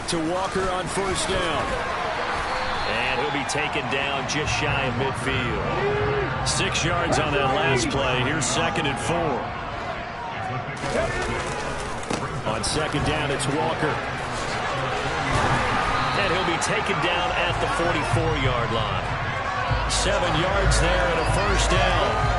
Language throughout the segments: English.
back to Walker on first down. And he'll be taken down just shy of midfield. 6 yards on that last play. Here's 2nd and 4. On second down, it's Walker. And he'll be taken down at the 44-yard line. 7 yards there and a first down.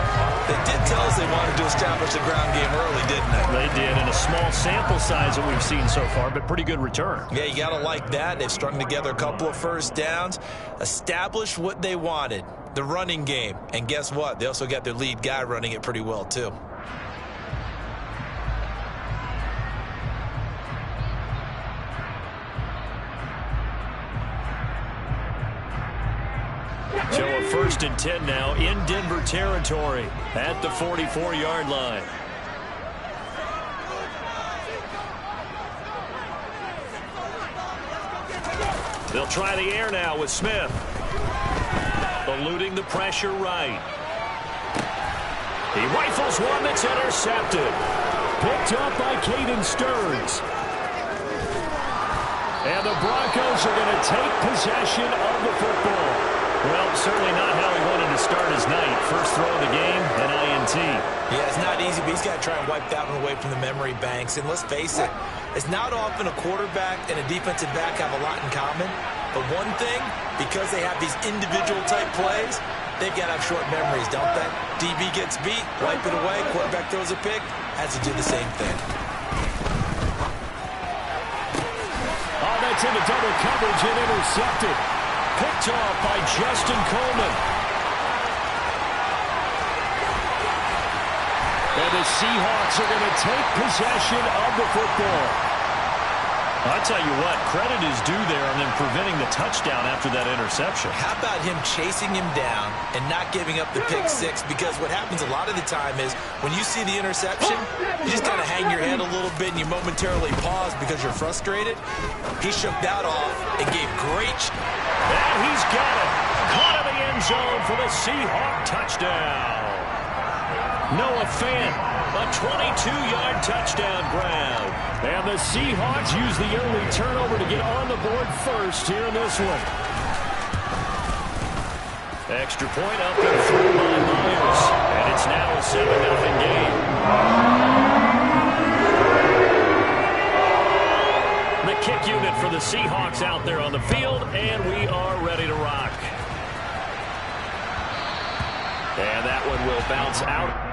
They did tell us they wanted to establish the ground game early, didn't they? They did, in a small sample size that we've seen so far, but pretty good return. Yeah, you got to like that. They've strung together a couple of first downs, established what they wanted, the running game. And guess what? They also got their lead guy running it pretty well, too. So a 1st and 10 now in Denver territory at the 44-yard line. They'll try the air now with Smith. Eluding the pressure right. He rifles one that's intercepted. Picked up by Caden Stearns. And the Broncos are going to take possession of the football. Well, certainly not how he wanted to start his night. First throw of the game, an INT. Yeah, it's not easy, but he's got to try and wipe that one away from the memory banks. And let's face it, it's not often a quarterback and a defensive back have a lot in common. But one thing, because they have these individual type plays, they've got to have short memories, don't they? DB gets beat, wipe it away, quarterback throws a pick, has to do the same thing. Oh, that's into double coverage and intercepted. Picked off by Justin Coleman. And the Seahawks are going to take possession of the football. I'll tell you what, credit is due there on them preventing the touchdown after that interception. How about him chasing him down and not giving up the pick six? Because what happens a lot of the time is when you see the interception, you just kind of hang your head a little bit and you momentarily pause because you're frustrated. He shook that off and gave great... And he's got it. Caught in the end zone for the Seahawk touchdown. Noah Fant, a 22-yard touchdown grab. And the Seahawks use the early turnover to get on the board first here in this one. Extra point up and through by Myers. And it's now a 7-0 game. The kick unit for the Seahawks out there on the field, and we are ready to rock. And that one will bounce out.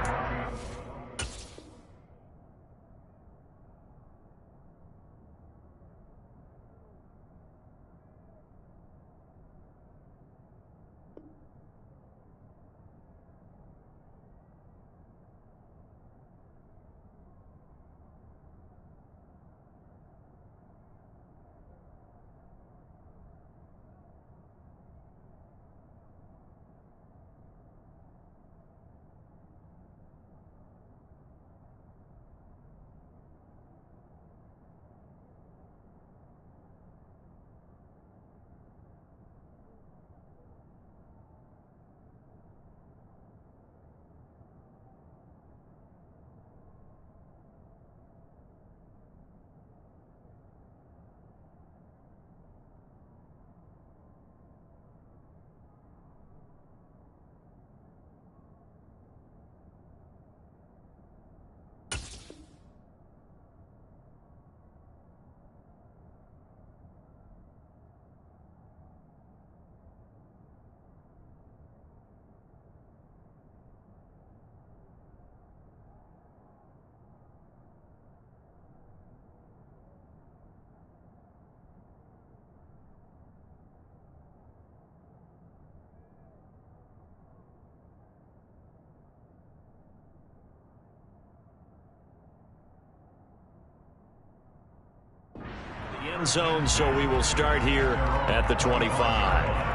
End zone, so we will start here at the 25.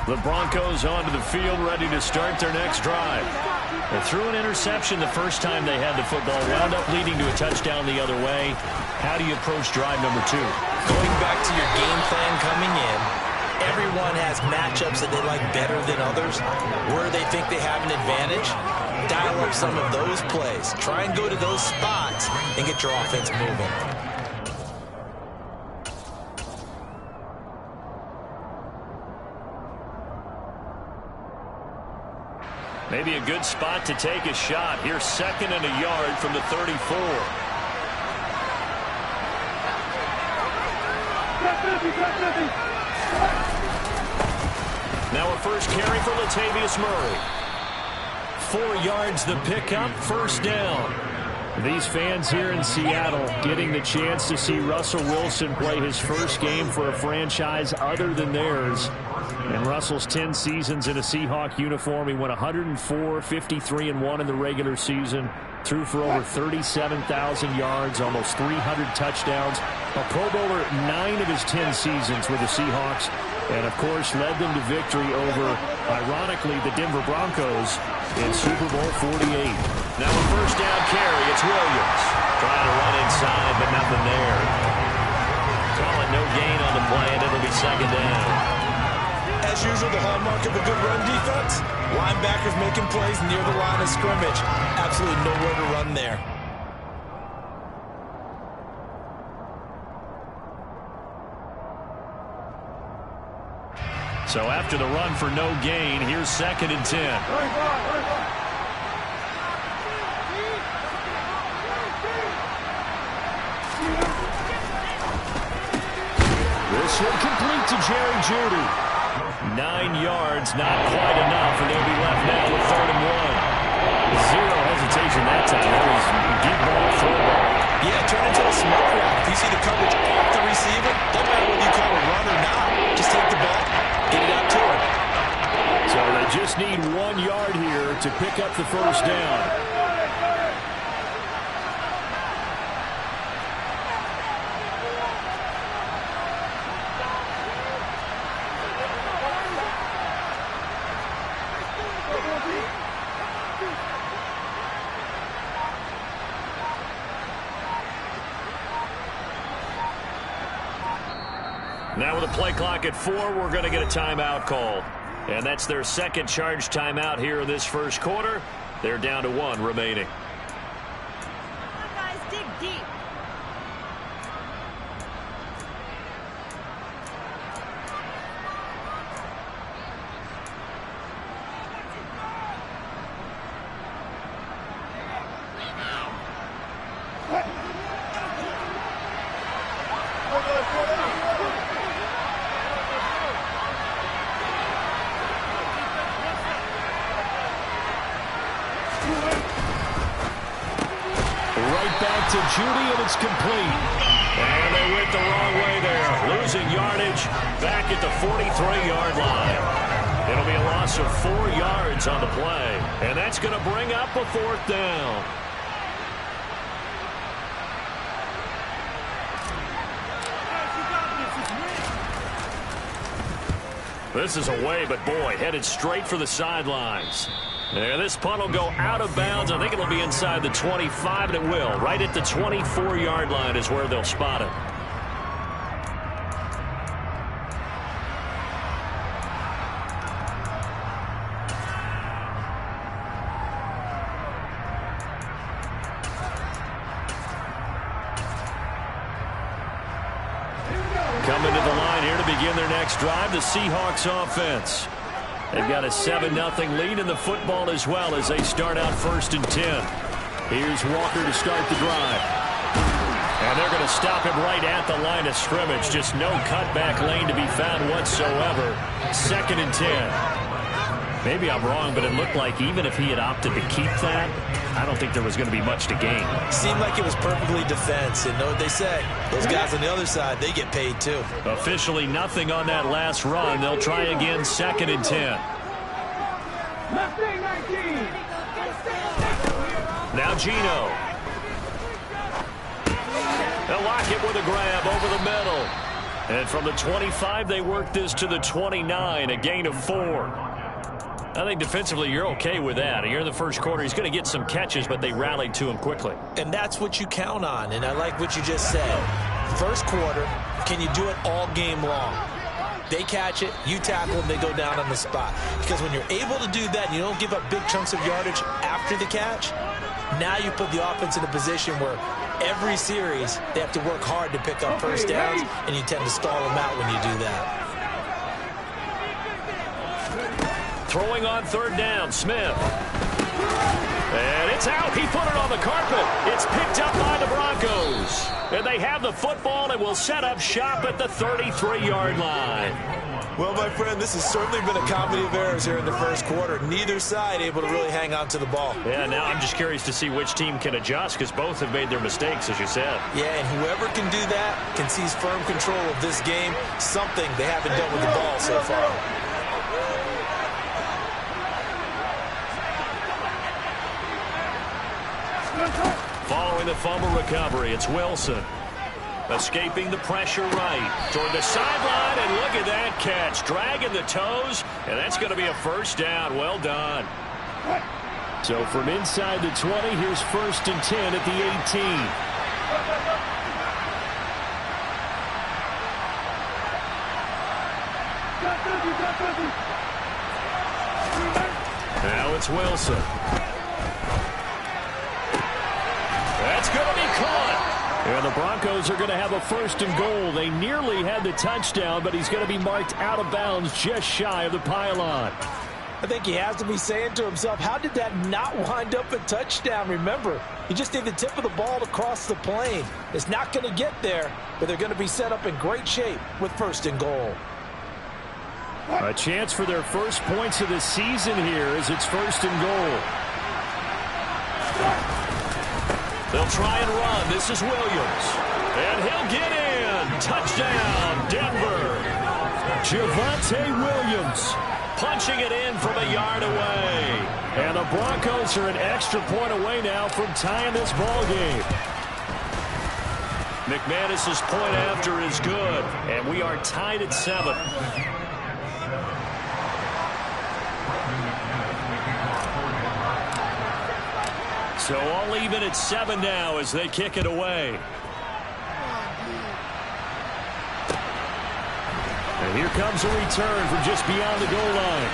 The Broncos onto the field, ready to start their next drive. They threw an interception the first time they had the football, wound up leading to a touchdown the other way. How do you approach drive number 2? Going back to your game plan coming in, everyone has matchups that they like better than others. Where they think they have an advantage, dial up some of those plays. Try and go to those spots and get your offense moving. Maybe a good spot to take a shot. Here's 2nd and a yard from the 34. Now a first carry for Latavius Murray. 4 yards the pickup, first down. These fans here in Seattle getting the chance to see Russell Wilson play his first game for a franchise other than theirs. In Russell's 10 seasons in a Seahawk uniform, he went 104, 53-1 in the regular season, threw for over 37,000 yards, almost 300 touchdowns. A Pro Bowler 9 of his 10 seasons with the Seahawks, and of course led them to victory over, ironically, the Denver Broncos in Super Bowl 48. Now a first down carry, it's Williams. Trying to run inside, but nothing there. Call it no gain on the play, and it'll be 2nd down. As usual, the hallmark of a good run defense, linebackers making plays near the line of scrimmage. Absolutely nowhere to run there. So after the run for no gain, here's 2nd and 10. This one complete to Jerry Jeudy. 9 yards, not quite enough, and they'll be left now with 3rd and 1. Zero hesitation that time. That was deep ball, throw ball. Yeah, turn into a smoke route. If you see the coverage off the receiver, doesn't matter whether you call a run or not. Just take the ball, get it out to him. So they just need 1 yard here to pick up the first down. Now with a play clock at 4, we're going to get a timeout called. And that's their 2nd charge timeout here in this first quarter. They're down to 1 remaining. Come on, guys, dig deep. To Jeudy, and it's complete. And they went the wrong way there. Losing yardage back at the 43-yard line. It'll be a loss of 4 yards on the play. And that's going to bring up a 4th down. This is away, but boy, headed straight for the sidelines. And this punt will go out of bounds. I think it'll be inside the 25, and it will. Right at the 24-yard line is where they'll spot it. Coming to the line here to begin their next drive, the Seahawks offense. They've got a 7-0 lead in the football as well as they start out 1st and 10. Here's Walker to start the drive. And they're going to stop him right at the line of scrimmage. Just no cutback lane to be found whatsoever. 2nd and 10. Maybe I'm wrong, but it looked like even if he had opted to keep that, I don't think there was going to be much to gain. Seemed like it was perfectly defense. And know what they say? Those guys on the other side, they get paid too. Officially nothing on that last run. They'll try again 2nd and 10. Now Geno. They'll lock it with a grab over the middle. And from the 25, they work this to the 29, a gain of 4. I think defensively you're okay with that. You're in the first quarter. He's going to get some catches, but they rallied to him quickly. And that's what you count on, and I like what you just said. First quarter, can you do it all game long? They catch it, you tackle them, they go down on the spot. Because when you're able to do that and you don't give up big chunks of yardage after the catch, now you put the offense in a position where every series they have to work hard to pick up first downs, and you tend to stall them out when you do that. Throwing on third down, Smith. And it's out. He put it on the carpet. It's picked up by the Broncos. And they have the football and will set up shop at the 33-yard line. Well, my friend, this has certainly been a comedy of errors here in the first quarter. Neither side able to really hang on to the ball. Yeah, now I'm just curious to see which team can adjust because both have made their mistakes, as you said. Yeah, and whoever can do that can seize firm control of this game, something they haven't done with the ball so far. Following the fumble recovery, it's Wilson. Escaping the pressure right toward the sideline, and look at that catch. Dragging the toes, and that's going to be a first down. Well done. So from inside the 20, here's 1st and 10 at the 18. Now it's Wilson. That's going to be caught. And the Broncos are going to have a 1st and goal. They nearly had the touchdown, but he's going to be marked out of bounds just shy of the pylon. I think he has to be saying to himself, how did that not wind up a touchdown? Remember, he just need the tip of the ball to cross the plane. It's not going to get there, but they're going to be set up in great shape with 1st and goal. A chance for their first points of the season here as it's 1st and goal. They'll try and run. This is Williams. And he'll get in. Touchdown, Denver. Javonte Williams punching it in from a yard away. And the Broncos are an extra point away now from tying this ball game. McManus's point after is good. And we are tied at 7. So all even at 7 now as they kick it away. And here comes a return from just beyond the goal line.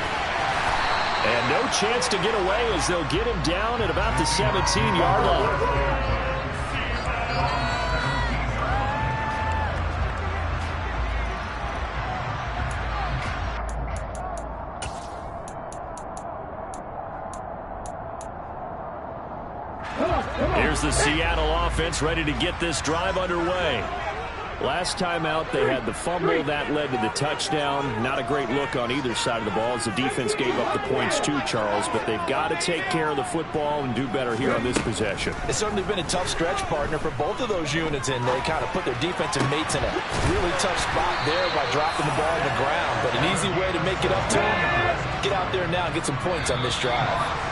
And no chance to get away as they'll get him down at about the 17-yard line. Here's the Seattle offense ready to get this drive underway. Last time out, they had the fumble. That led to the touchdown. Not a great look on either side of the ball as the defense gave up the points too, Charles. But they've got to take care of the football and do better here on this possession. It's certainly been a tough stretch, partner, for both of those units, and they kind of put their defensive mates in a really tough spot there by dropping the ball on the ground. But an easy way to make it up to them, get out there now and get some points on this drive.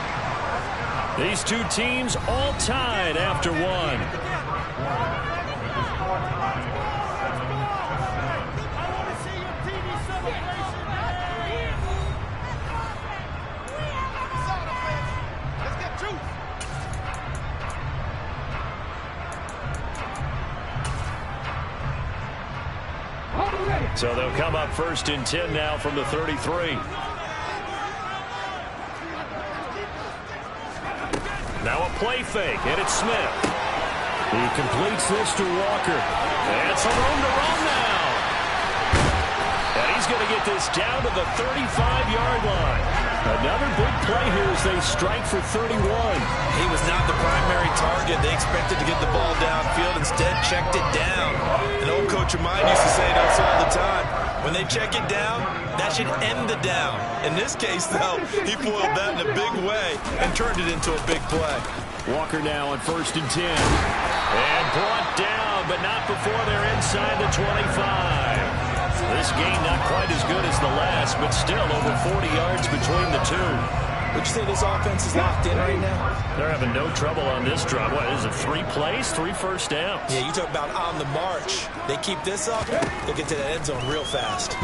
These two teams all tied after one. So they'll come up 1st and 10 now from the 33. Now a play fake, and it's Smith. He completes this to Walker. And some room to run now. And he's going to get this down to the 35-yard line. Another big play here as they strike for 31. He was not the primary target. They expected to get the ball downfield. Instead, checked it down. An old coach of mine used to say this all the time. When they check it down, that should end the down. In this case, though, he foiled that in a big way and turned it into a big play. Walker now on 1st and 10. And brought down, but not before they're inside the 25. This game not quite as good as the last, but still over 40 yards between the two. Would you say this offense is locked in right now? They're having no trouble on this drive. What is it, 3 plays, 3 first downs? Yeah, you talk about on the march. They keep this up, they'll get to the end zone real fast.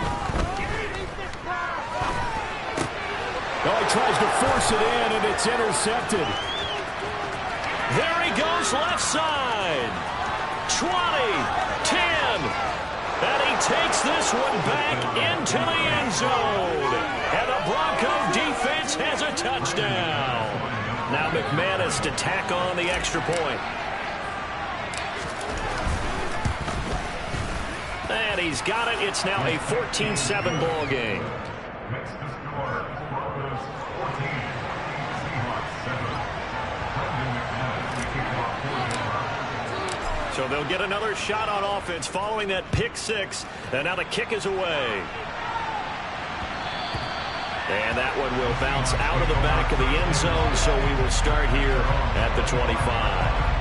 Oh, he tries to force it in, and it's intercepted. There he goes left side. 20, 10. And he takes this one back into the end zone. And the Bronco defense has a touchdown. Now McManus to tack on the extra point. And he's got it. It's now a 14-7 ball game. So they'll get another shot on offense following that pick 6. And now the kick is away. And that one will bounce out of the back of the end zone, so we will start here at the 25.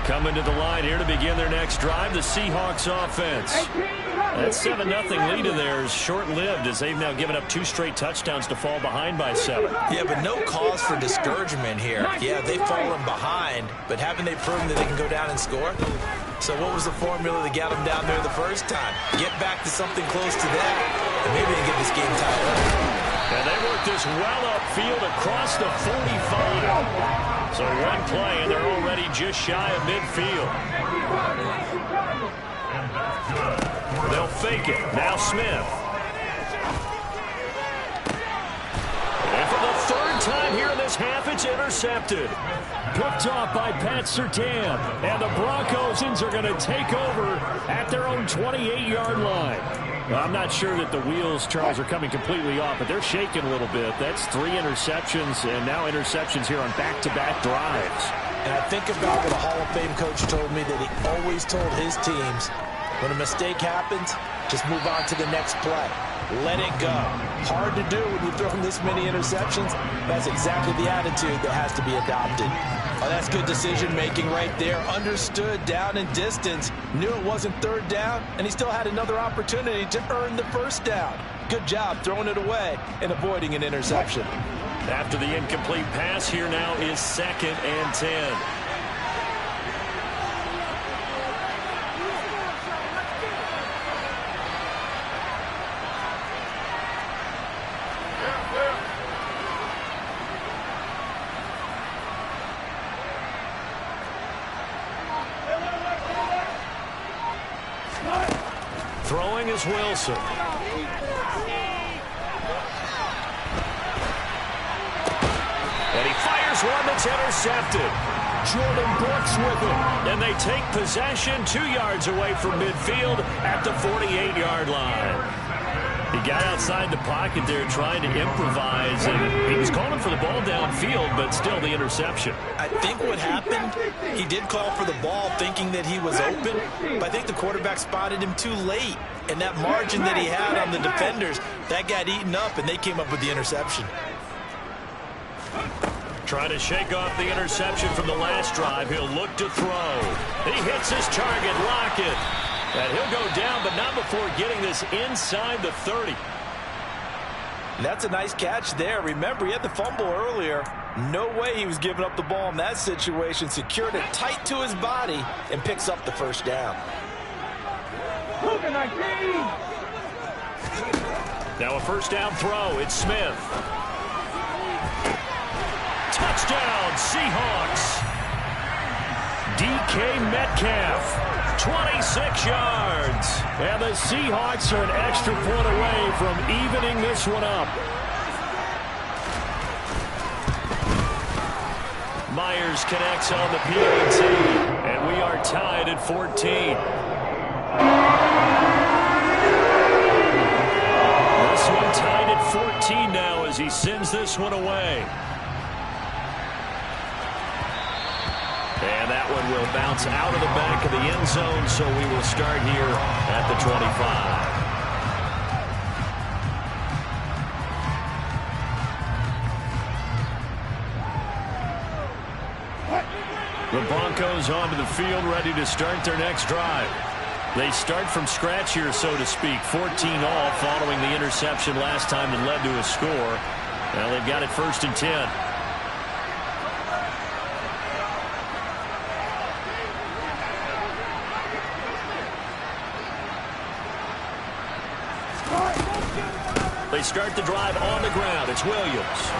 Coming to the line here to begin their next drive, the Seahawks offense. That 7-0 lead of theirs short-lived as they've now given up 2 straight touchdowns to fall behind by 7. Yeah, but no cause for discouragement here. Yeah, they've fallen behind, but haven't they proven that they can go down and score? So what was the formula that got them down there the first time? Get back to something close to that, and maybe they get this game tied up. And they work this well upfield across the 45. So one play, and they're already just shy of midfield. They'll fake it. Now Smith. And for the 3rd time here in this half, it's intercepted. Picked off by Pat Surtain. And the Broncos are going to take over at their own 28-yard line. Well, I'm not sure that the wheels, Charles, are coming completely off, but they're shaking a little bit. That's 3 interceptions, and now interceptions here on back-to-back drives. And I think about what a Hall of Fame coach told me, that he always told his teams, when a mistake happens, just move on to the next play. Let it go. Hard to do when you've thrown this many interceptions. That's exactly the attitude that has to be adopted. Oh, that's good decision-making right there. Understood down and distance. Knew it wasn't 3rd down, and he still had another opportunity to earn the 1st down. Good job throwing it away and avoiding an interception. After the incomplete pass, here now is 2nd and 10. Throwing is Wilson. And he fires one that's intercepted. Jordan Brooks with it. And they take possession 2 yards away from midfield at the 48-yard line. He got outside the pocket there trying to improvise, and he was calling for the ball downfield, but still the interception. I think what happened, he did call for the ball thinking that he was open, but I think the quarterback spotted him too late. And that margin that he had on the defenders, that got eaten up, and they came up with the interception. Trying to shake off the interception from the last drive. He'll look to throw. He hits his target, Lockett. And he'll go down, but not before getting this inside the 30. That's a nice catch there. Remember, he had the fumble earlier. No way he was giving up the ball in that situation. Secured it tight to his body and picks up the 1st down. Now a 1st down throw. It's Smith. Touchdown, Seahawks. DK Metcalf. 26 yards. And the Seahawks are an extra point away from evening this one up. Myers connects on the PAT, and we are tied at 14. This one tied at 14 now as he sends this one away. And that one will bounce out of the back of the end zone, so we will start here at the 25. The Broncos onto the field, ready to start their next drive. They start from scratch here, so to speak. 14 all following the interception last time that led to a score. Now they've got it 1st and 10. They start the drive on the ground. It's Williams.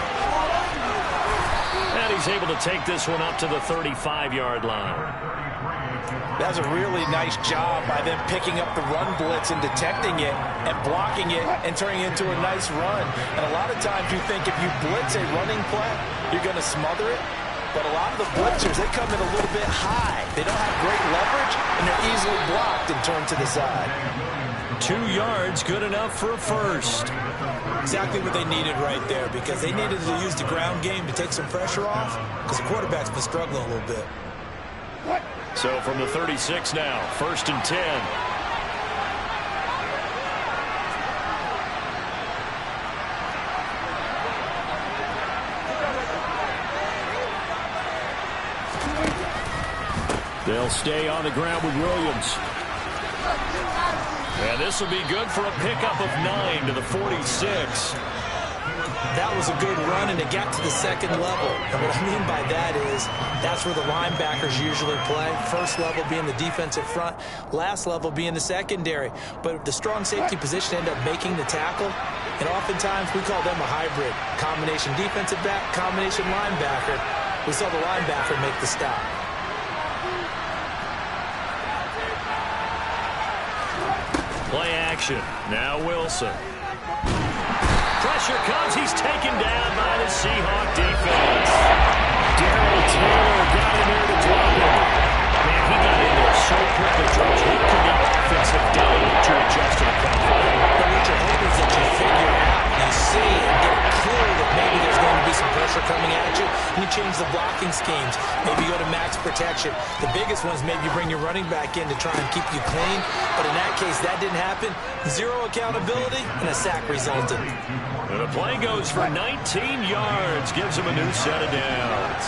And he's able to take this one up to the 35-yard line. That's a really nice job by them picking up the run blitz and detecting it and blocking it and turning it into a nice run. And a lot of times you think if you blitz a running play, you're going to smother it. But a lot of the blitzers, they come in a little bit high. They don't have great leverage, and they're easily blocked and turned to the side. 2 yards, good enough for a first. Exactly what they needed right there, because they needed to use the ground game to take some pressure off, because the quarterback's been struggling a little bit. So from the 36 now, 1st and 10. They'll stay on the ground with Williams. And this will be good for a pickup of 9 to the 46. That was a good run, and it got to the second level. And what I mean by that is that's where the linebackers usually play. First level being the defensive front, last level being the secondary. But the strong safety position ended up making the tackle. And oftentimes we call them a hybrid. Combination defensive back, combination linebacker. We saw the linebacker make the stop. Play action. Now Wilson. Pressure comes. He's taken down by the Seahawk defense. Darryl Taylor got in there to drop him. Man, he got in there so quickly, George. What could the offense have done to adjust to the conflict? But what you're hoping is that you figure out, you see, and get clear that maybe there's going to be some pressure coming at you, and you change the blocking schemes. Maybe you go to max protection. The biggest one is maybe you bring your running back in to try and keep you clean. But in that case, that didn't happen. 0 accountability, and a sack resulted. And the play goes for 19 yards. Gives him a new set of downs.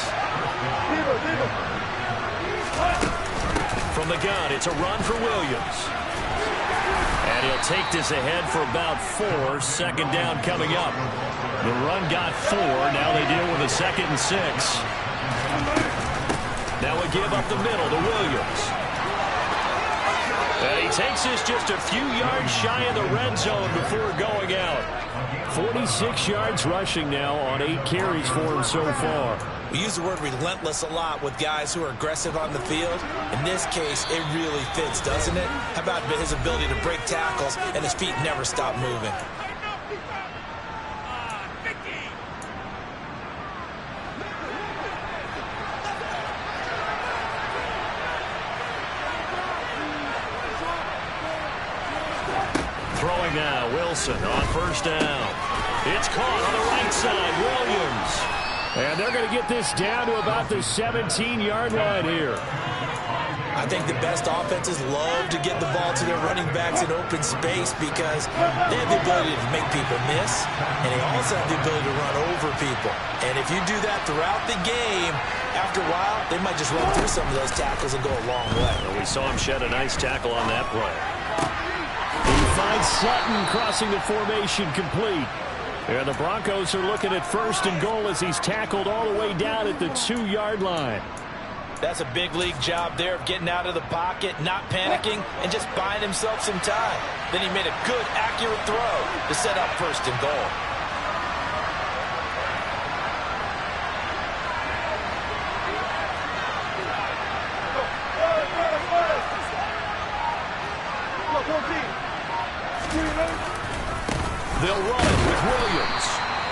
From the gun, it's a run for Williams. And he'll take this ahead for about 4. Second down coming up. The run got 4. Now they deal with a 2nd and 6. Now we give up the middle to Williams. And he takes this just a few yards shy of the red zone before going out. 46 yards rushing now on 8 carries for him so far. We use the word relentless a lot with guys who are aggressive on the field. In this case, it really fits, doesn't it? How about his ability to break tackles and his feet never stop moving? Throwing now, Wilson on 1st down. It's caught on the right side, Williams. And they're going to get this down to about the 17-yard line here. I think the best offenses love to get the ball to their running backs in open space because they have the ability to make people miss, and they also have the ability to run over people. And if you do that throughout the game, after a while, they might just run through some of those tackles and go a long way. Well, we saw him shed a nice tackle on that play. He finds Sutton crossing the formation complete. And the Broncos are looking at 1st and goal as he's tackled all the way down at the 2-yard line. That's a big league job there of getting out of the pocket, not panicking, and just buying himself some time. Then he made a good, accurate throw to set up 1st and goal. They'll run with Williams.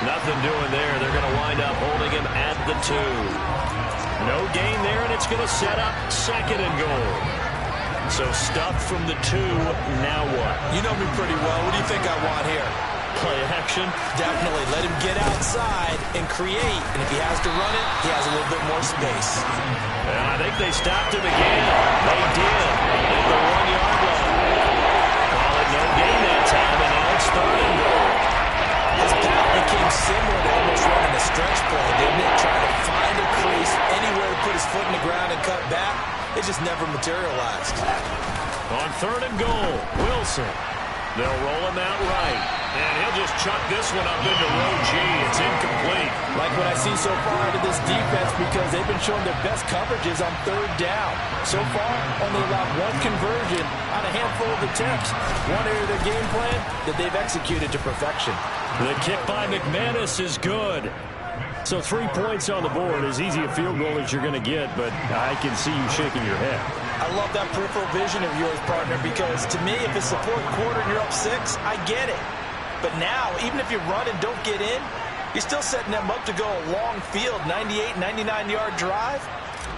Nothing doing there. They're going to wind up holding him at the 2. No gain there, and it's going to set up 2nd and goal. So stuffed from the 2. Now what? You know me pretty well. What do you think I want here? Play action? Definitely. Let him get outside and create. And if he has to run it, he has a little bit more space. And I think they stopped him again. They did. At the 1-yard line. Call it no gain that time, and now it's 3rd and goal. His path became similar to almost running a stretch play, didn't it? Trying to find a crease, anywhere to put his foot in the ground and cut it just never materialized. On 3rd and goal, Wilson. They'll roll him out right. And he'll just chuck this one up into row G. It's incomplete. Like what I see so far out of this defense, because they've been showing their best coverages on 3rd down. So far, only allowed 1 conversion on a handful of attempts. One area of their game plan that they've executed to perfection. The kick by McManus is good. So 3 points on the board, as easy a field goal as you're going to get, but I can see you shaking your head. I love that peripheral vision of yours, partner, because to me, if it's the 4th quarter and you're up 6, I get it. But now, even if you run and don't get in, you're still setting them up to go a long field, 98, 99-yard drive.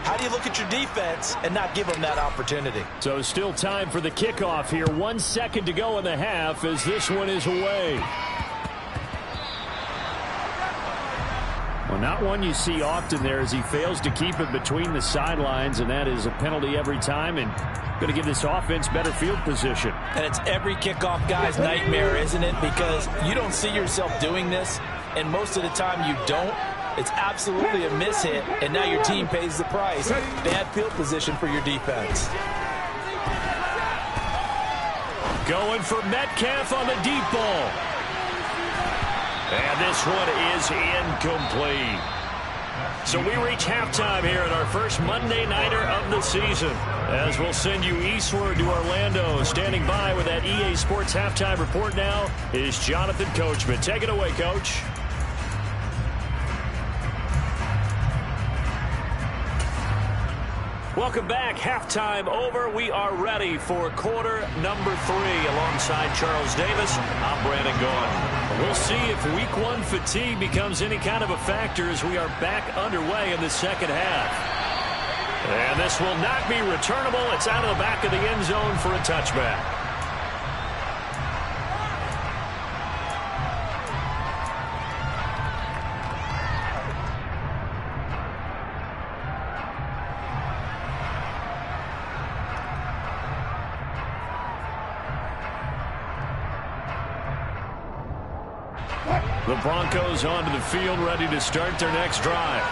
How do you look at your defense and not give them that opportunity? So still time for the kickoff here. 1 second to go in the half as this one is away. Well, not one you see often there as he fails to keep it between the sidelines, and that is a penalty every time, and going to give this offense better field position. And it's every kickoff guy's nightmare, isn't it? Because you don't see yourself doing this, and most of the time you don't. It's absolutely a mishit, and now your team pays the price. Bad field position for your defense. Going for Metcalf on the deep ball. And this one is incomplete. So we reach halftime here at our first Monday Nighter of the season. As we'll send you eastward to Orlando. Standing by with that EA Sports halftime report now is Jonathan Coachman. Take it away, Coach. Welcome back. Halftime over. We are ready for quarter number 3. Alongside Charles Davis, I'm Brandon Gaudin. We'll see if week 1 fatigue becomes any kind of a factor as we are back underway in the second half. And this will not be returnable. It's out of the back of the end zone for a touchback. The Broncos onto the field, ready to start their next drive.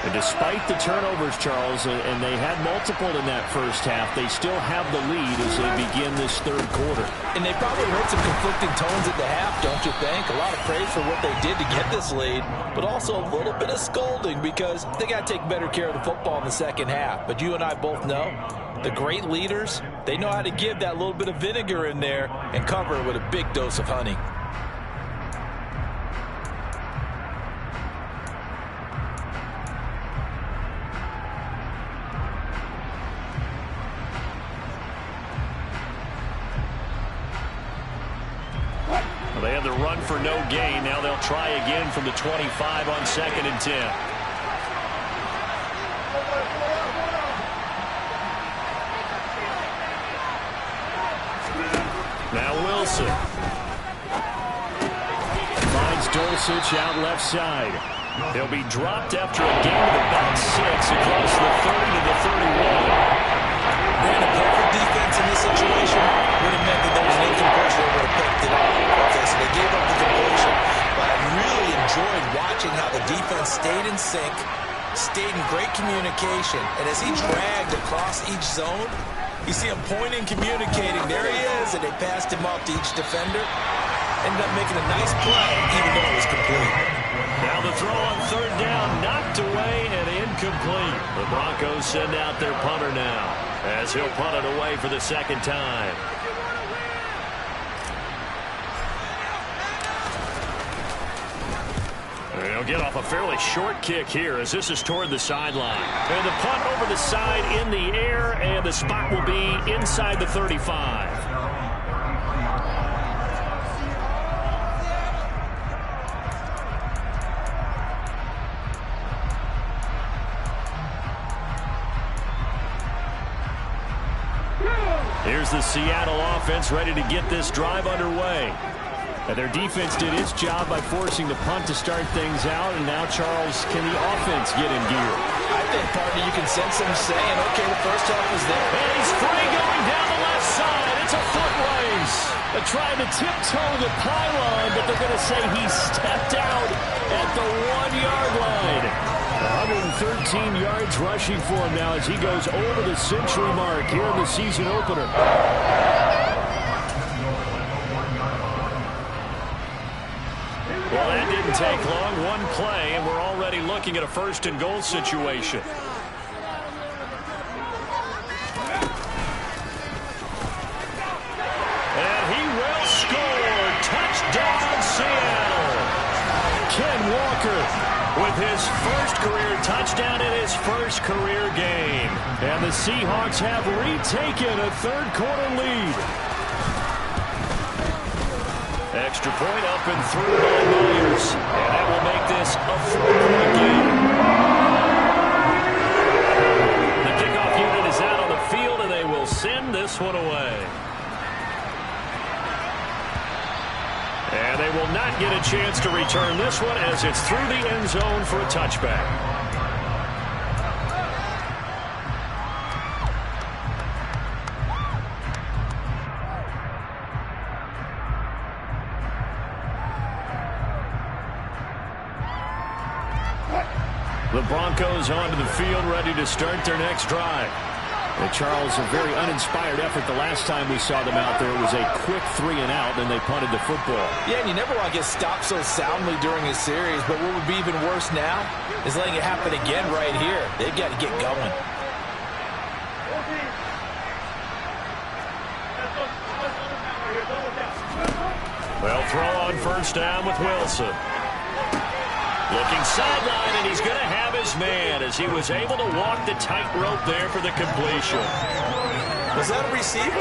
And despite the turnovers, Charles, and they had multiple in that first half, they still have the lead as they begin this 3rd quarter. And they probably heard some conflicting tones at the half, don't you think? A lot of praise for what they did to get this lead, but also a little bit of scolding because they got to take better care of the football in the second half. But you and I both know the great leaders, they know how to give that little bit of vinegar in there and cover it with a big dose of honey. They had the run for no gain. Now they'll try again from the 25 on 2nd and 10. Now Wilson. Finds Dulcich out left side. He'll be dropped after a gain of about 6 across the 30 to the 31. And a perfect defense in this situation would have meant that there was an incompletion that would have picked it up. Okay, so they gave up the completion. But I really enjoyed watching how the defense stayed in sync, stayed in great communication. And as he dragged across each zone, you see him pointing, communicating. There he is, and they passed him off to each defender. Ended up making a nice play, even though it was complete. Now the throw on 3rd down, knocked away and incomplete. The Broncos send out their punter now, as he'll punt it away for the 2nd time. They'll get off a fairly short kick here as this is toward the sideline. And the punt over the side in the air, and the spot will be inside the 35. Here's the Seattle offense ready to get this drive underway. And their defense did its job by forcing the punt to start things out. And now, Charles, can the offense get in gear? I think, partner, you can sense them saying, okay, the first half was there. And he's free going down the left side. It's a foot race. They're trying to tiptoe the pylon, but they're going to say he stepped out at the 1-yard line. 113 yards rushing for him now as he goes over the century mark here in the season opener. Well, that didn't take long. One play, and we're already looking at a first-and-goal situation. And he will score. Touchdown, Seattle. Ken Walker with his first career touchdown in his first career game. And the Seahawks have retaken a third-quarter lead. Extra point up and through by Myers. And that will make this a 4-point game. The kickoff unit is out on the field, and they will send this one away. And they will not get a chance to return this one as it's through the end zone for a touchback. The Broncos onto the field, ready to start their next drive. And Charles, a very uninspired effort the last time we saw them out there. It was a quick 3-and-out, and they punted the football. Yeah, and you never want to get stopped so soundly during a series, but what would be even worse now is letting it happen again right here. They've got to get going. Well, throw on first down with Wilson. Looking sideline, and he's going to have his man as he was able to walk the tightrope there for the completion. Was that a receiver?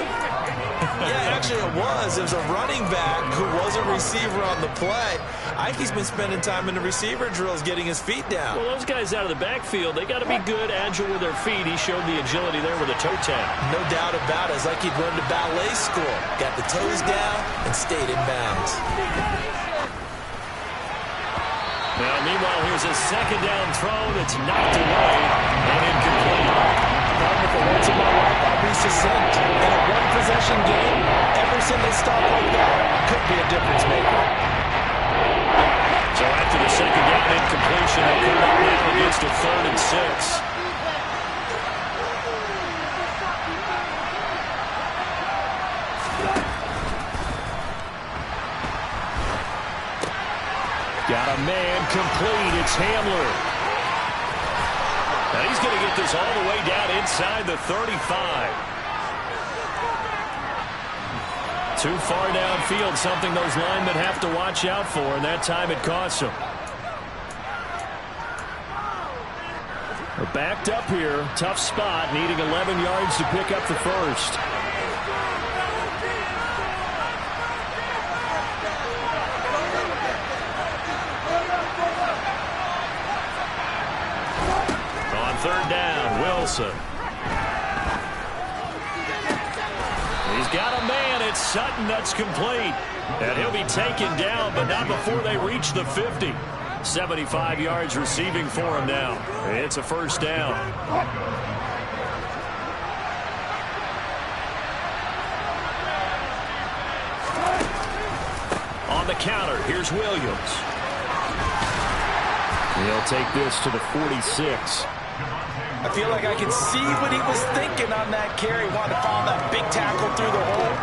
Yeah, actually it was. It was a running back who was a receiver on the play. I think he's been spending time in the receiver drills getting his feet down. Well, those guys out of the backfield, they got to be good, agile with their feet. He showed the agility there with a toe tap. No doubt about it. It's like he'd learned to ballet school. Got the toes down and stayed in bounds. Now, meanwhile, here's a second down throw that's knocked away and incomplete. For once in my life, I'll be succinct. In a one-possession game, every single stop like that could be a difference maker. So after the second down incompletion, they come up now against a 3rd and 6. Got a man complete. It's Hamler. Now he's going to get this all the way down inside the 35. Too far downfield, something those linemen have to watch out for, and that time it costs them. They're backed up here. Tough spot, needing 11 yards to pick up the first. Third down, Wilson. He's got a man. It's Sutton. That's complete. And he'll be taken down, but not before they reach the 50. 75 yards receiving for him now. It's a first down. On the counter, here's Williams. He'll take this to the 46. I feel like I can see what he was thinking on that carry. Wanted to follow that big tackle through the hole.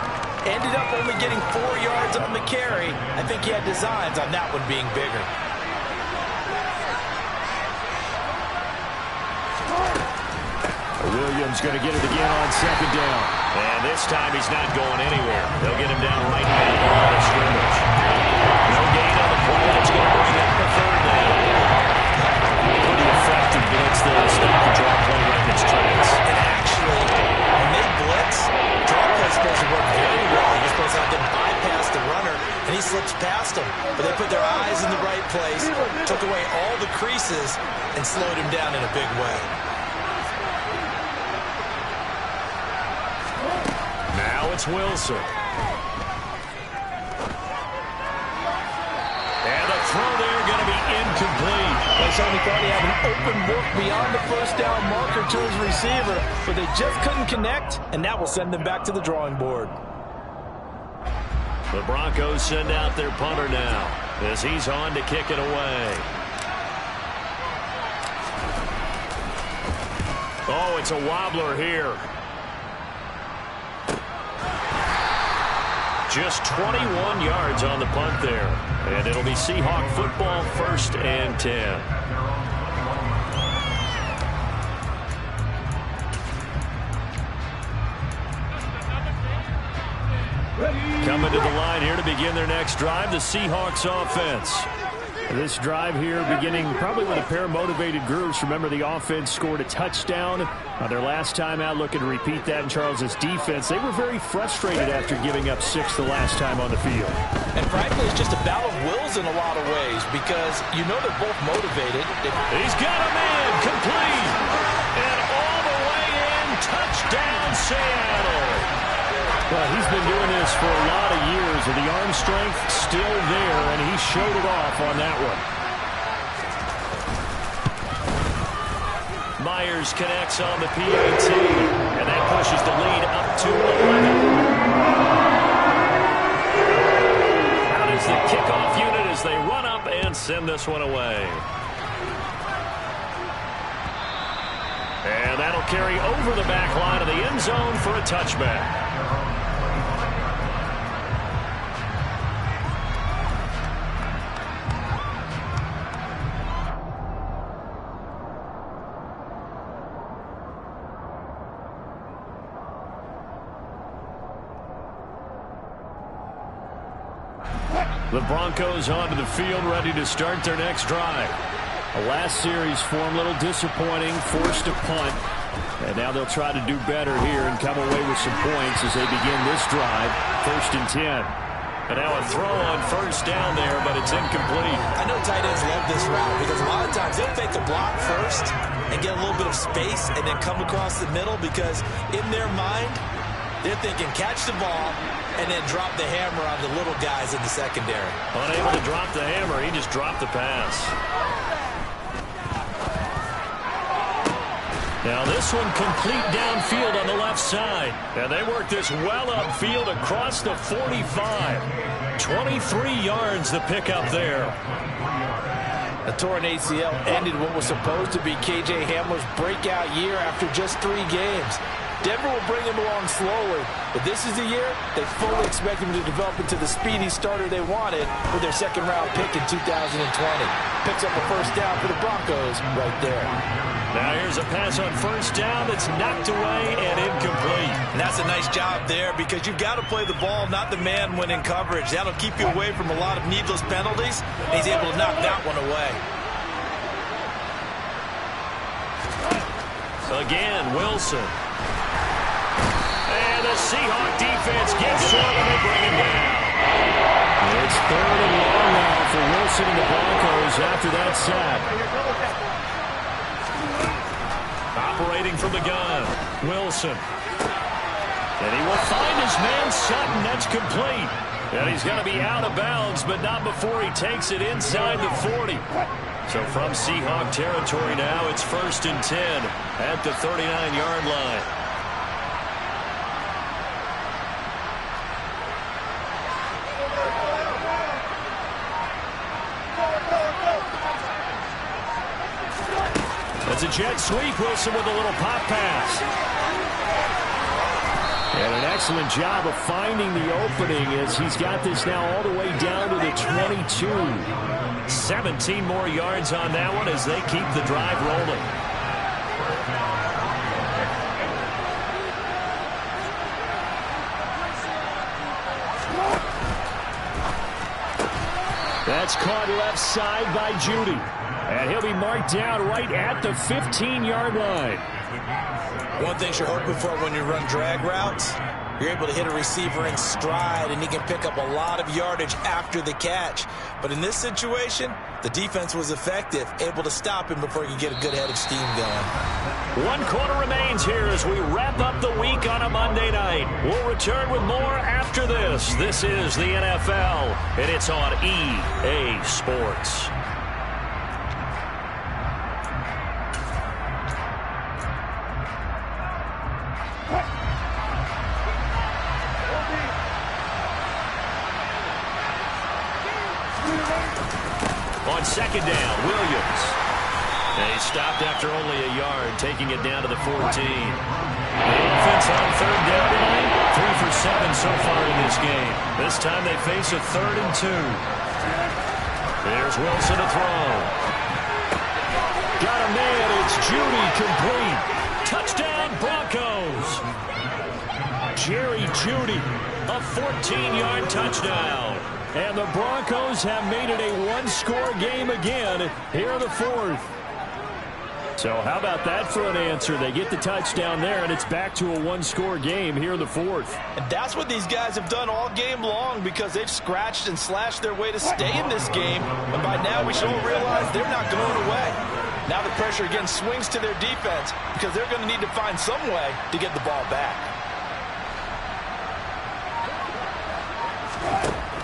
Ended up only getting 4 yards on the carry. I think he had designs on that one being bigger. Williams going to get it again on second down. And this time he's not going anywhere. They'll get him down right at the line of scrimmage. No gain on the play. That's going to bring up the 3rd down. Pretty effective blitz there to stop the draw play right in its tracks. And actually, when they blitz, draw play is supposed to work very well. You're supposed to have them bypass the runner, and he slips past them. But they put their eyes in the right place, took away all the creases, and slowed him down in a big way. Now it's Wilson. And the throw there going to be incomplete. They certainly thought he had an open look beyond the first down marker to his receiver, but they just couldn't connect, and that will send them back to the drawing board. The Broncos send out their punter now as he's on to kick it away. Oh, it's a wobbler here. Just 21 yards on the punt there. And it'll be Seahawk football, 1st and 10. Coming to the line here to begin their next drive, the Seahawks offense. This drive here beginning probably with a pair of motivated groups. Remember, the offense scored a touchdown on their last time out, looking to repeat that in Charles's defense. They were very frustrated after giving up 6 the last time on the field. And frankly, it's just a battle of wills in a lot of ways because you know they're both motivated. He's got a man, complete. And all the way in, touchdown Seattle. Well, he's been doing this for a lot of years, and the arm strength still there, and he showed it off on that one. Myers connects on the PAT, and that pushes the lead up to 11. Out is the kickoff unit as they run up and send this one away. And that'll carry over the back line of the end zone for a touchback. The Broncos onto the field, ready to start their next drive. The last series for them, a little disappointing, forced a punt. And now they'll try to do better here and come away with some points as they begin this drive, 1st and 10. And now a throw on 1st down there, but it's incomplete. I know tight ends love this route because a lot of times they'll take the block first and get a little bit of space and then come across the middle because in their mind, they're thinking catch the ball and then drop the hammer on the little guys in the secondary. Unable to drop the hammer, he just dropped the pass. Now this one complete downfield on the left side. And they work this well upfield across the 45. 23 yards the pickup there. A torn ACL ended what was supposed to be K.J. Hamler's breakout year after just 3 games. Denver will bring him along slowly, but this is the year they fully expect him to develop into the speedy starter they wanted with their 2nd-round pick in 2020. Picks up a 1st down for the Broncos right there. Now here's a pass on 1st down that's knocked away and incomplete. And that's a nice job there because you've got to play the ball, not the man when in coverage. That'll keep you away from a lot of needless penalties. And he's able to knock that one away. Again, Wilson. And the Seahawk defense gets to him and they bring him down. It's 3rd and long now for Wilson and the Broncos after that sack. Operating from the gun, Wilson. And he will find his man Sutton. That's complete. And he's going to be out of bounds, but not before he takes it inside the 40. So from Seahawk territory now, it's 1st and 10 at the 39-yard line. It's a jet sweep. Wilson with a little pop pass. And an excellent job of finding the opening as he's got this now all the way down to the 22. 17 more yards on that one as they keep the drive rolling. That's caught left side by Judy. And he'll be marked down right at the 15-yard line. One thing you're hoping for when you run drag routes, you're able to hit a receiver in stride, and he can pick up a lot of yardage after the catch. But in this situation, the defense was effective, able to stop him before he could get a good head of steam going. 1 quarter remains here as we wrap up the week on a Monday night. We'll return with more after this. This is the NFL, and it's on EA Sports. On 2nd down, Williams. And he stopped after only a yard, taking it down to the 14. The offense on third down tonight, 3 for 7 so far in this game. This time they face a 3rd and 2. There's Wilson to throw. Got a man. It's Judy, complete. Touchdown, Broncos. Jerry Judy, a 14-yard touchdown. And the Broncos have made it a one-score game again here in the 4th. So how about that for an answer? They get the touchdown there, and it's back to a one-score game here in the 4th. And that's what these guys have done all game long, because they've scratched and slashed their way to stay in this game. And by now we should all realize they're not going away. Now the pressure again swings to their defense, because they're going to need to find some way to get the ball back.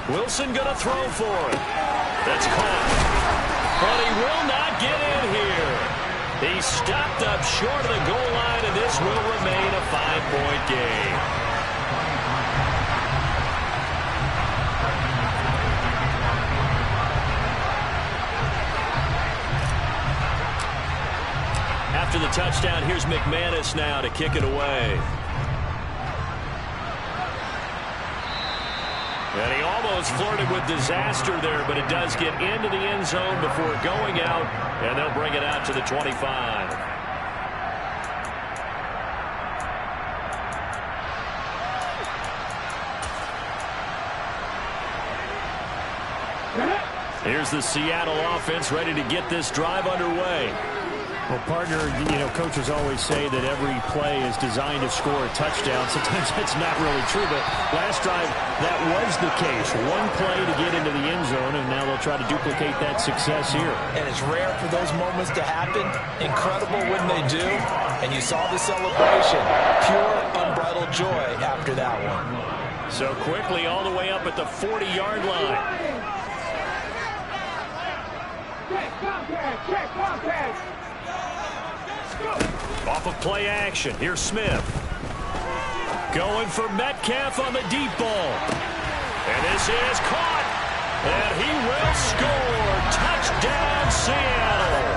Wilson going to throw for it. That's caught. But he will not get in here. He stopped up short of the goal line, and this will remain a 5-point game. After the touchdown, here's McManus now to kick it away. And he almost flirted with disaster there, but it does get into the end zone before going out, and they'll bring it out to the 25. Here's the Seattle offense ready to get this drive underway. Well, partner, coaches always say that every play is designed to score a touchdown. Sometimes that's not really true, but last drive, that was the case. One play to get into the end zone, and now they'll try to duplicate that success here. And it's rare for those moments to happen. Incredible when they do. And you saw the celebration. Pure, unbridled joy after that one. So quickly all the way up at the 40-yard line. Off of play action. Here's Smith. Going for Metcalf on the deep ball. And this is caught. And he will score. Touchdown, Seattle.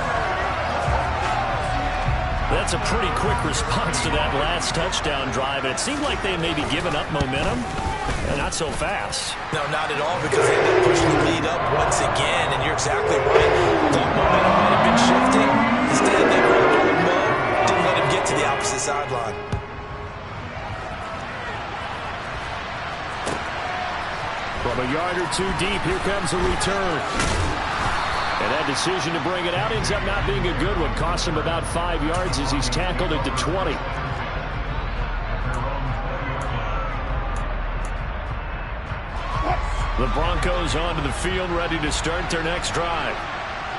That's a pretty quick response to that last touchdown drive. And it seemed like they may be giving up momentum. And not so fast. No, not at all, because they ended up pushing the lead up once again. And you're exactly right. Thought momentum might have been shifting. Instead, they were in old mode. Didn't let him get to the opposite sideline. From a yard or two deep, here comes a return. And that decision to bring it out ends up not being a good one. Costs him about 5 yards as he's tackled at the 20. The Broncos onto the field, ready to start their next drive.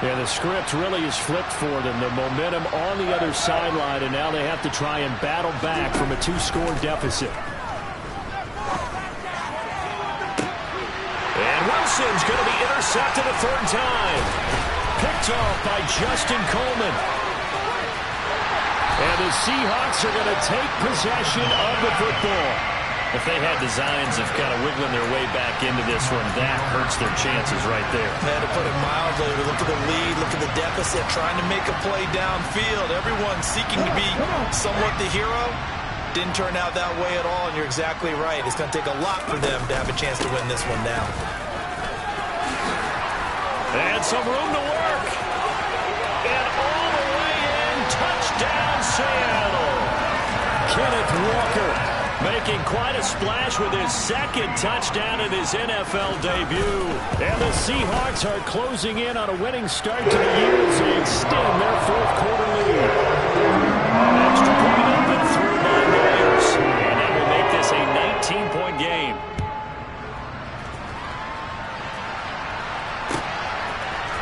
And the script really is flipped for them. The momentum on the other sideline, and now they have to try and battle back from a 2-score deficit. And Wilson's going to be intercepted a 3rd time. Picked off by Justin Coleman. And the Seahawks are going to take possession of the football. If they had designs of kind of wiggling their way back into this one, that hurts their chances right there. Man, to put it mildly, look at the lead, look at the deficit, trying to make a play downfield. Everyone seeking to be somewhat the hero. Didn't turn out that way at all, and you're exactly right. It's going to take a lot for them to have a chance to win this one now. And some room to work. And all the way in, touchdown Seattle. Kenneth Walker making quite a splash with his 2nd touchdown in his NFL debut. And the Seahawks are closing in on a winning start to the year as they extend their 4th quarter lead. Extra point up and through by Myers. And that will make this a 19-point game.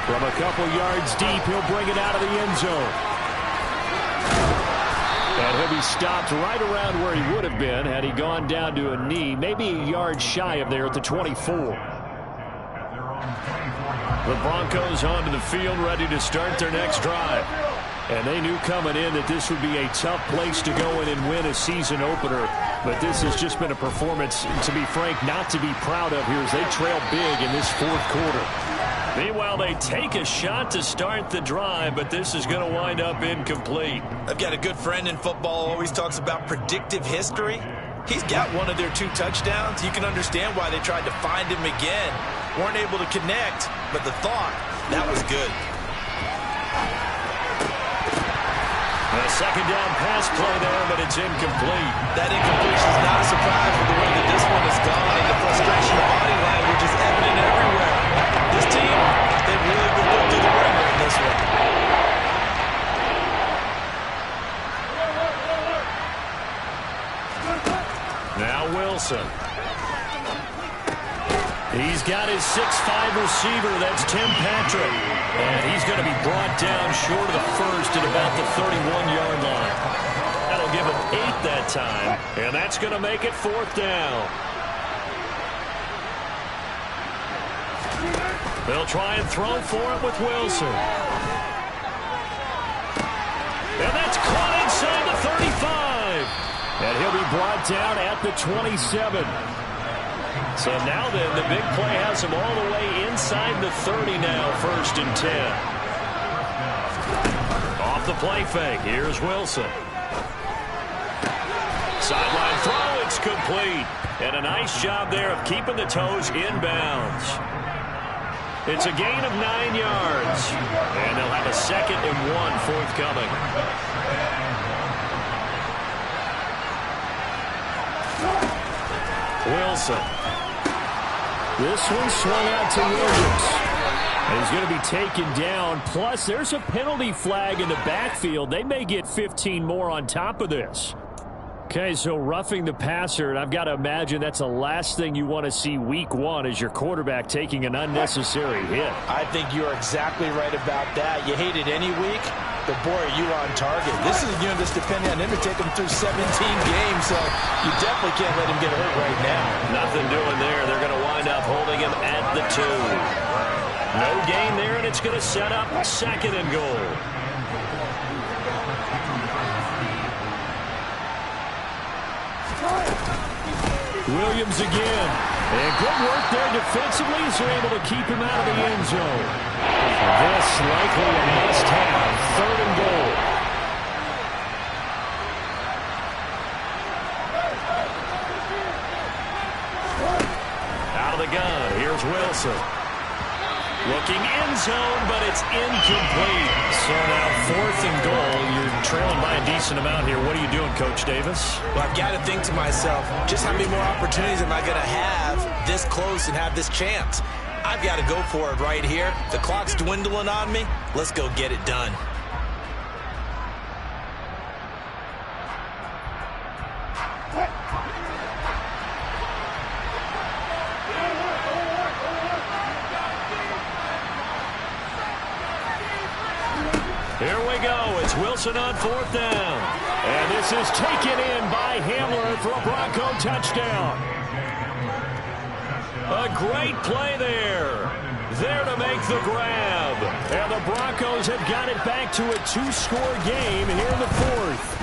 From a couple yards deep, he'll bring it out of the end zone. And he'll be stopped right around where he would have been had he gone down to a knee, maybe a yard shy of there at the 24. The Broncos onto the field, ready to start their next drive. And they knew coming in that this would be a tough place to go in and win a season opener. But this has just been a performance, to be frank, not to be proud of here as they trail big in this fourth quarter. Meanwhile, they take a shot to start the drive, but this is going to wind up incomplete. I've got a good friend in football who always talks about predictive history. He's got one of their 2 touchdowns. You can understand why they tried to find him again. Weren't able to connect, but the thought, that was good. A second down pass play there, but it's incomplete. That incompletion is not a surprise with the way that this one has gone, and the frustration of body language is evident everywhere. This team, they've really been put through the ringer in this one. Now Wilson. He's got his 6'5" receiver. That's Tim Patrick. And he's going to be brought down short of the first at about the 31-yard line. That'll give him 8 that time. And that's going to make it 4th down. They'll try and throw for it with Wilson. And that's caught inside the 35. And he'll be brought down at the 27. So now then, the big play has him all the way inside the 30 now, 1st and 10. Off the play fake, here's Wilson. Sideline throw, it's complete. And a nice job there of keeping the toes inbounds. It's a gain of 9 yards. And they'll have a 2nd and 1 forthcoming. Wilson. This one swung out to Williams. And he's going to be taken down. Plus, there's a penalty flag in the backfield. They may get 15 more on top of this. Okay, so roughing the passer, and I've got to imagine that's the last thing you want to see week 1 as your quarterback taking an unnecessary hit. I think you're exactly right about that. You hate it any week, but boy, are you on target. This is a unit that's depending on him to take him through 17 games, so you definitely can't let him get hurt right now. Nothing doing there. They're going to wind up holding him at the 2. No gain there, and it's going to set up 2nd and goal. Williams again. And good work there defensively as they're able to keep him out of the end zone. This likely a must-have. 3rd and goal. Out of the gun. Here's Wilson. Looking end zone, but it's incomplete. So now 4th and goal. You're trailing by a decent amount here. What are you doing, Coach Davis? Well, I've got to think to myself, just how many more opportunities am I going to have this close and have this chance? I've got to go for it right here. The clock's dwindling on me. Let's go get it done. Here we go. It's Wilson on 4th down. And this is taken in by Hamler for a Bronco touchdown. A great play there. There to make the grab. And the Broncos have got it back to a 2-score game here in the 4th.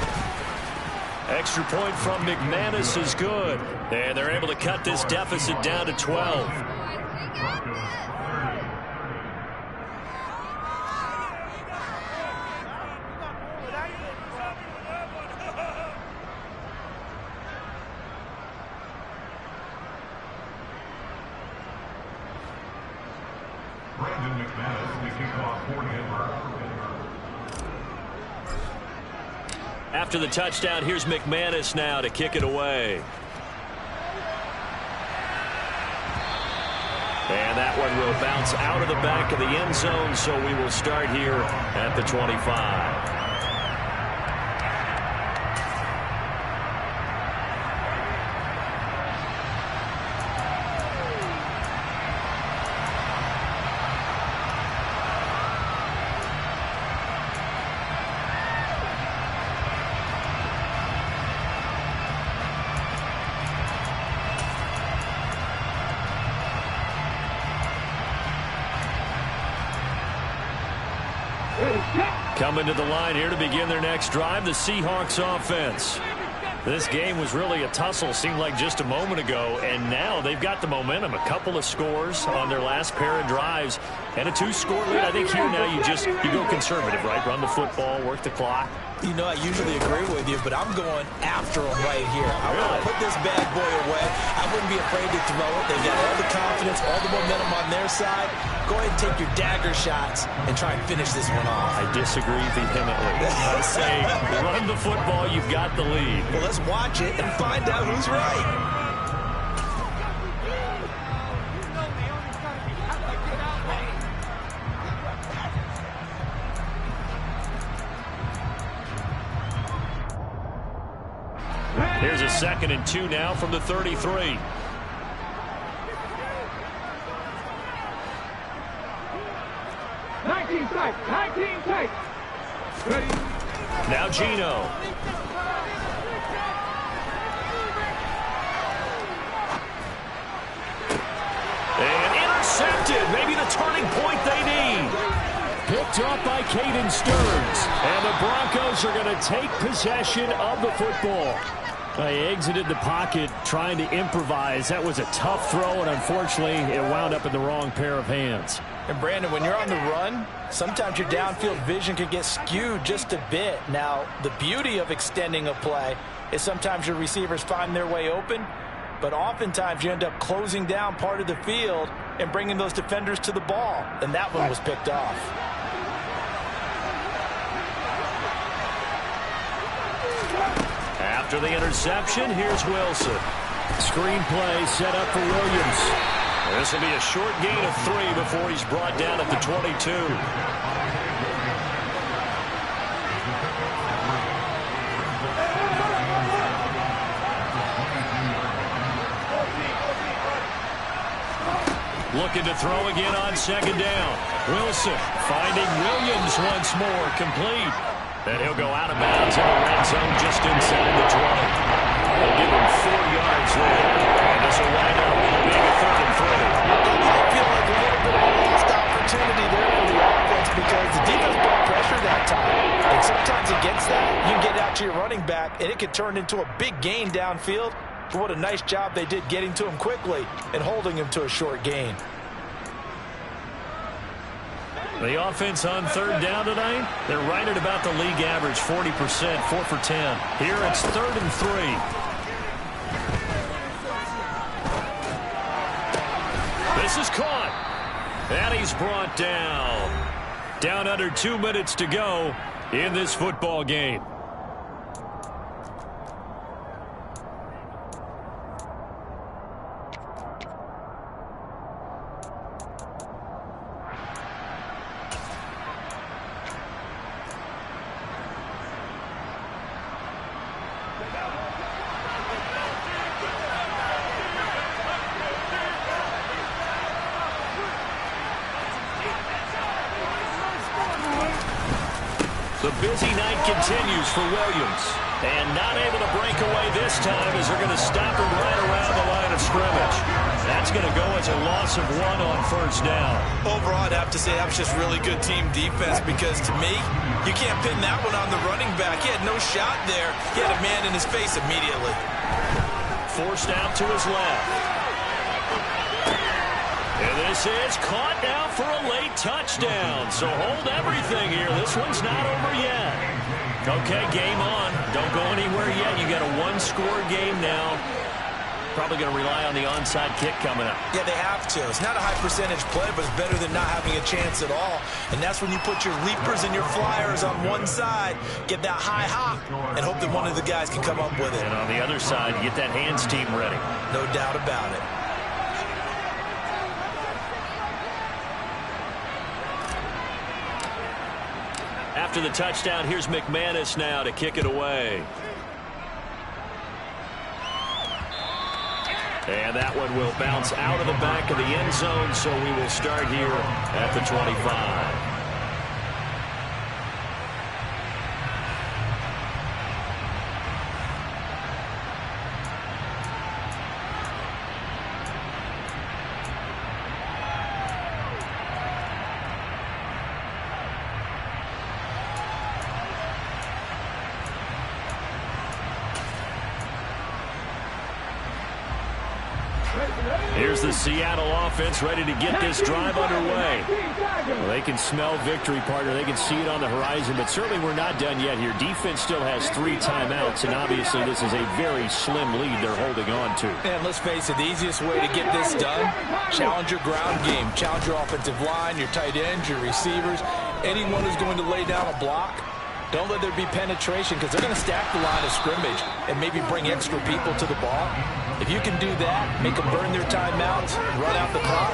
Extra point from McManus is good. And they're able to cut this deficit down to 12. After the touchdown, here's McManus now to kick it away. And that one will bounce out of the back of the end zone, so we will start here at the 25. Coming to the line here to begin their next drive, the Seahawks offense. This game was really a tussle, seemed like just a moment ago, and now they've got the momentum. A couple of scores on their last pair of drives and a 2-score lead. I think here now you go conservative, right? Run the football, work the clock. You know, I usually agree with you, but I'm going after them right here. I want to put this bad boy away. I wouldn't be afraid to throw it. They've got all the confidence, all the momentum on their side. Go ahead and take your dagger shots and try and finish this one off. I disagree vehemently. I say run the football, you've got the lead. Well, let's watch it and find out who's right. Here's a 2nd and 2 now from the 33. Ready. Now Gino. And intercepted. Maybe the turning point they need. Picked off by Caden Stearns. And the Broncos are going to take possession of the football. They exited the pocket trying to improvise. That was a tough throw, and unfortunately, it wound up in the wrong pair of hands. And Brandon, when you're on the run, sometimes your downfield vision can get skewed just a bit. Now, the beauty of extending a play is sometimes your receivers find their way open, but oftentimes you end up closing down part of the field and bringing those defenders to the ball, and that one was picked off. After the interception, here's Wilson. Screenplay set up for Williams. This will be a short gain of 3 before he's brought down at the 22. Looking to throw again on 2nd down. Wilson finding Williams once more, complete. And he'll go out of bounds in the red zone just inside the 20. They'll give him 4 yards there. And this will wind up being a 3rd and 3. I feel like a little bit of a lost opportunity there for the offense because the defense brought pressure that time. And sometimes against that, you can get out to your running back, and it could turn into a big gain downfield. But what a nice job they did getting to him quickly and holding him to a short gain. The offense on 3rd down tonight, they're right at about the league average, 40%, 4 for 10. Here it's 3rd and 3. This is caught. And he's brought down. Down under 2 minutes to go in this football game. The busy night continues for Williams. And not able to break away this time as they're going to stop him right around the line of scrimmage. That's going to go as a loss of 1 on 1st down. Overall, I'd have to say that was just really good team defense because, to me, you can't pin that one on the running back. He had no shot there. He had a man in his face immediately. Forced out to his left. And this is caught now for a late touchdown. So hold everything here. This one's not over yet. Okay, game on. Don't go anywhere yet. You got a 1-score game now. Probably going to rely on the onside kick coming up. Yeah, they have to. It's not a high percentage play, but it's better than not having a chance at all. And that's when you put your leapers and your flyers on one side, get that high hop, and hope that one of the guys can come up with it. And on the other side, get that hands team ready. No doubt about it. After the touchdown, here's McManus now to kick it away. And that one will bounce out of the back of the end zone, so we will start here at the 25. Here's the Seattle offense ready to get this drive underway. Well, they can smell victory, partner. They can see it on the horizon, but certainly we're not done yet here. Defense still has 3 timeouts, and obviously this is a very slim lead they're holding on to. And let's face it, the easiest way to get this done, challenge your ground game. Challenge your offensive line, your tight ends, your receivers, anyone who's going to lay down a block. Don't let there be penetration because they're going to stack the line of scrimmage and maybe bring extra people to the ball. If you can do that, make them burn their timeouts, run out the clock,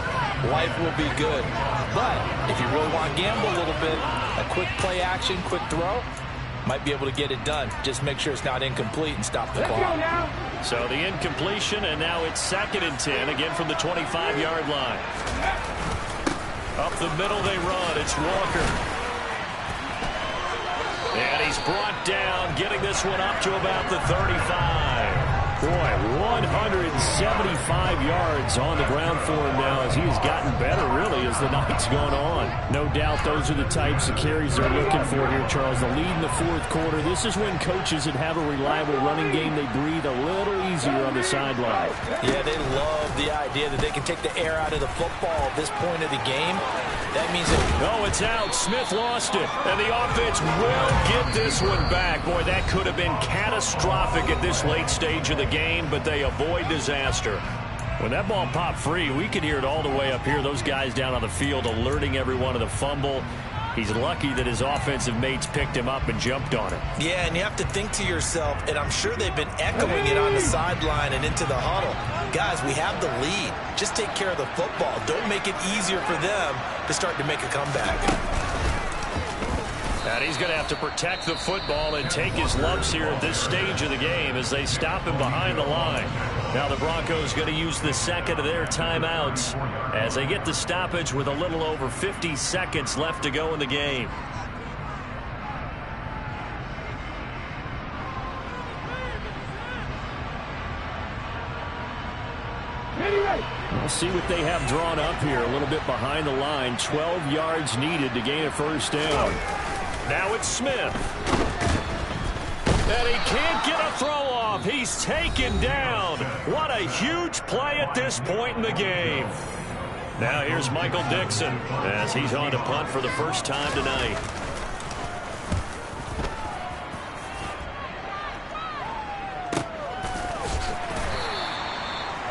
life will be good. But if you really want to gamble a little bit, a quick play action, quick throw, might be able to get it done. Just make sure it's not incomplete and stop the clock. So the incompletion, and now it's 2nd and 10, again from the 25-yard line. Up the middle they run. It's Walker. And he's brought down, getting this one up to about the 35. Boy, 175 yards on the ground for him now as he has gotten better, really, as the night's gone on. No doubt those are the types of carries they're looking for here, Charles. The lead in the 4th quarter. This is when coaches that have a reliable running game, they breathe a little easier on the sideline. Yeah, they love the idea that they can take the air out of the football at this point of the game. That means that... Oh, it's out. Smith lost it. And the offense will get this one back. Boy, that could have been catastrophic at this late stage of the game, but they avoid disaster. When that ball popped free, we could hear it all the way up here. Those guys down on the field alerting everyone of the fumble. He's lucky that his offensive mates picked him up and jumped on it. Yeah, and you have to think to yourself, and I'm sure they've been echoing it on the sideline and into the huddle. Guys, we have the lead. Just take care of the football. Don't make it easier for them to start to make a comeback. And he's going to have to protect the football and take his lumps here at this stage of the game as they stop him behind the line. Now the Broncos going to use the 2nd of their timeouts as they get the stoppage with a little over 50 seconds left to go in the game. We'll see what they have drawn up here. A little bit behind the line. 12 yards needed to gain a 1st down. Now it's Smith. And he can't get a throw off. He's taken down. What a huge play at this point in the game. Now here's Michael Dixon as he's on to punt for the first time tonight.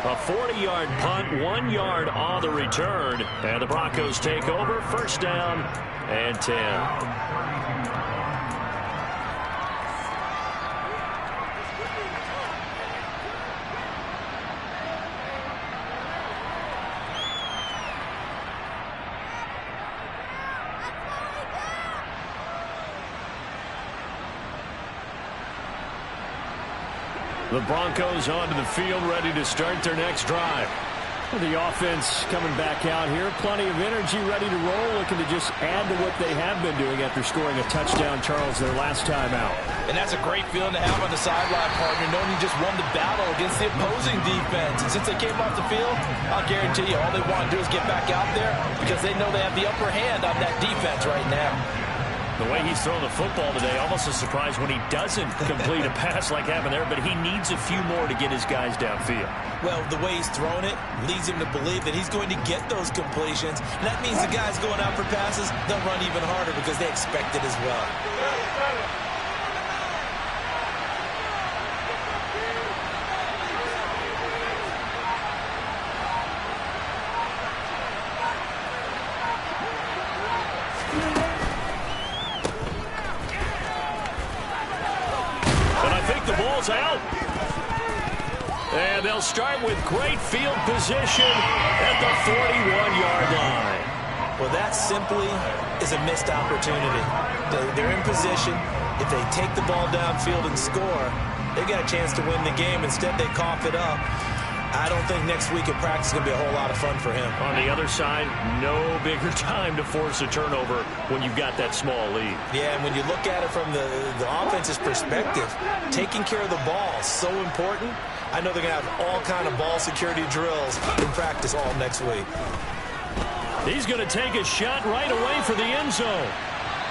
A 40-yard punt, 1 yard on the return. And the Broncos take over, 1st down and 10. The Broncos onto the field, ready to start their next drive. The offense coming back out here. Plenty of energy, ready to roll, looking to just add to what they have been doing after scoring a touchdown, Charles, their last time out. And that's a great feeling to have on the sideline, partner, knowing you just won the battle against the opposing defense. And since they came off the field, I'll guarantee you all they want to do is get back out there because they know they have the upper hand on that defense right now. The way he's throwing the football today, almost a surprise when he doesn't complete a pass like happened there, but he needs a few more to get his guys downfield. Well, the way he's thrown it leads him to believe that he's going to get those completions. And that means the guys going out for passes, they'll run even harder because they expect it as well. Out. And they'll start with great field position at the 41-yard line. Well, that simply is a missed opportunity. They're in position. If they take the ball downfield and score, they got a chance to win the game. Instead, they cough it up. I don't think next week at practice is going to be a whole lot of fun for him. On the other side, no bigger time to force a turnover when you've got that small lead. Yeah, and when you look at it from the offense's perspective, taking care of the ball is so important. I know they're going to have all kind of ball security drills in practice all next week. He's going to take a shot right away for the end zone.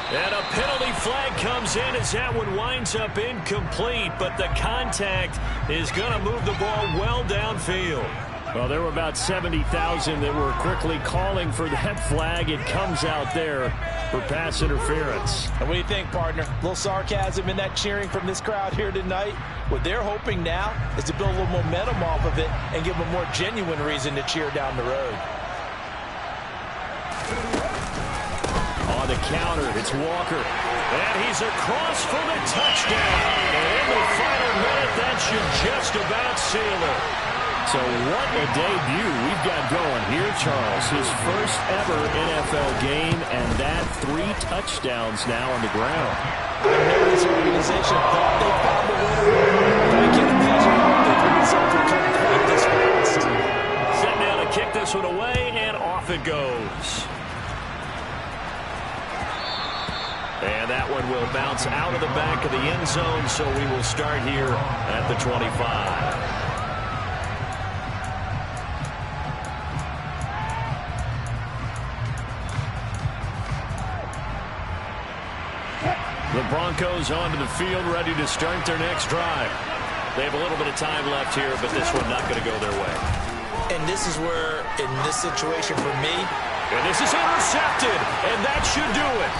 And a penalty flag comes in as that one winds up incomplete, but the contact is going to move the ball well downfield. Well, there were about 70,000 that were quickly calling for that flag. It comes out there for pass interference. And what do you think, partner? A little sarcasm in that cheering from this crowd here tonight. What they're hoping now is to build a little momentum off of it and give them a more genuine reason to cheer down the road. On the counter, it's Walker. And he's across for the touchdown. And in the final minute, that should just about seal it. So what a debut we've got going here, Charles. His first ever NFL game, and that 3 touchdowns now on the ground. I know this organization thought they found the winner, but I can't imagine how they could result in coming quite this fast. Setting down to kick this one away, and off it goes. And that one will bounce out of the back of the end zone, so we will start here at the 25. The Broncos onto the field, ready to start their next drive. They have a little bit of time left here, but this one not going to go their way. And this is where, in this situation for me, and this is intercepted, and that should do it.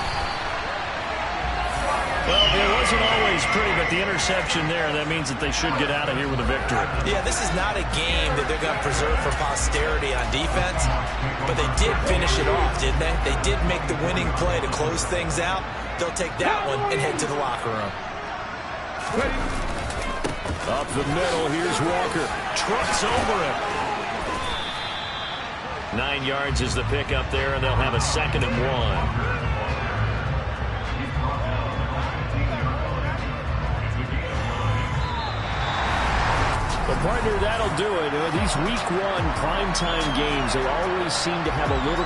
Well, it wasn't always pretty, but the interception there, that means that they should get out of here with a victory. Yeah, this is not a game that they're going to preserve for posterity on defense, but they did finish it off, didn't they? They did make the winning play to close things out. They'll take that one and head to the locker room. Up the middle, here's Walker. Trucks over him. 9 yards is the pickup there, and they'll have a 2nd and 1. But partner, that'll do it. These week 1 primetime games, they always seem to have a little bit